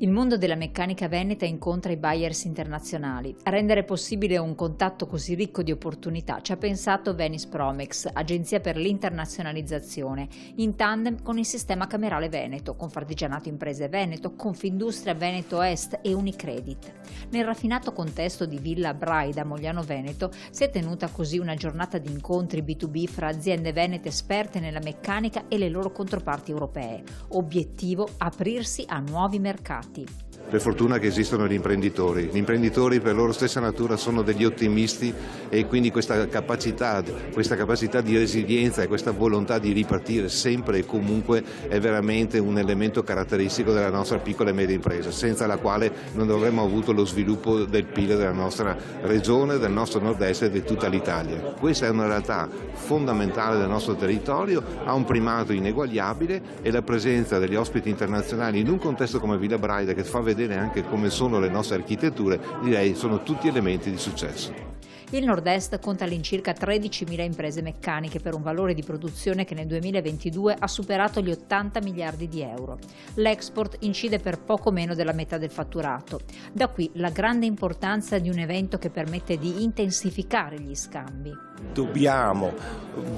Il mondo della meccanica veneta incontra i buyers internazionali. A rendere possibile un contatto così ricco di opportunità ci ha pensato Venice Promex, agenzia per l'internazionalizzazione, in tandem con il sistema camerale Veneto, Confartigianato Imprese Veneto, Confindustria Veneto Est e Unicredit. Nel raffinato contesto di Villa Braida, Mogliano Veneto, si è tenuta così una giornata di incontri B2B fra aziende venete esperte nella meccanica e le loro controparti europee. Obiettivo: aprirsi a nuovi mercati. Per fortuna che esistono gli imprenditori. Gli imprenditori per loro stessa natura sono degli ottimisti e quindi questa capacità di resilienza e questa volontà di ripartire sempre e comunque è veramente un elemento caratteristico della nostra piccola e media impresa, senza la quale non avremmo avuto lo sviluppo del PIL della nostra regione, del nostro nord-est e di tutta l'Italia. Questa è una realtà fondamentale del nostro territorio, ha un primato ineguagliabile e la presenza degli ospiti internazionali in un contesto come Villa Braida, che fa vedere anche come sono le nostre architetture, direi sono tutti elementi di successo. Il Nord-Est conta all'incirca 13.000 imprese meccaniche per un valore di produzione che nel 2022 ha superato gli 80 miliardi di euro. L'export incide per poco meno della metà del fatturato. Da qui la grande importanza di un evento che permette di intensificare gli scambi. Dobbiamo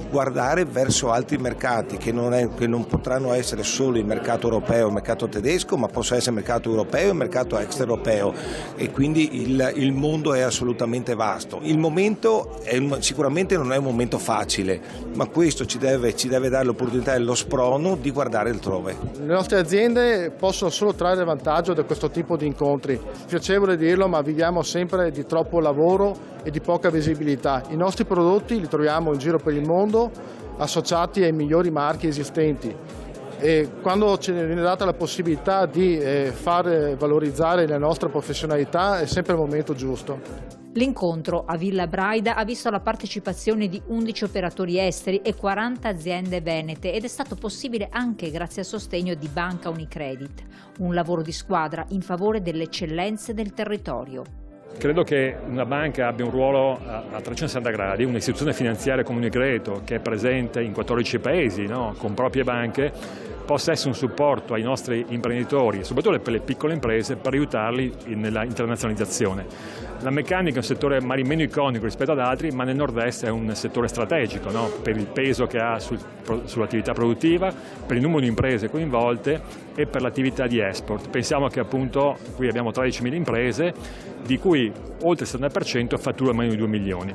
guardare verso altri mercati che non potranno essere solo il mercato europeo, il mercato tedesco, ma possa essere il mercato europeo e il mercato extraeuropeo, e quindi il mondo è assolutamente vasto. Il momento sicuramente non è un momento facile, ma questo ci deve dare l'opportunità e lo sprono di guardare altrove. Le nostre aziende possono solo trarre vantaggio da questo tipo di incontri. Piacevole dirlo, ma viviamo sempre di troppo lavoro e di poca visibilità. I nostri prodotti li troviamo in giro per il mondo, associati ai migliori marchi esistenti. E quando ci viene data la possibilità di far valorizzare la nostra professionalità è sempre il momento giusto. L'incontro a Villa Braida ha visto la partecipazione di 11 operatori esteri e 40 aziende venete ed è stato possibile anche grazie al sostegno di Banca Unicredit, un lavoro di squadra in favore delle eccellenze del territorio. Credo che una banca abbia un ruolo a 360 gradi, un'istituzione finanziaria come Unicredit che è presente in 14 paesi, no? Con proprie banche, possa essere un supporto ai nostri imprenditori, soprattutto per le piccole imprese, per aiutarli nella internazionalizzazione. La meccanica è un settore magari meno iconico rispetto ad altri, ma nel nord-est è un settore strategico, no? Per il peso che ha sull'attività produttiva, per il numero di imprese coinvolte e per l'attività di export. Pensiamo che appunto qui abbiamo 13.000 imprese, di cui oltre il 70% fattura meno di 2 milioni.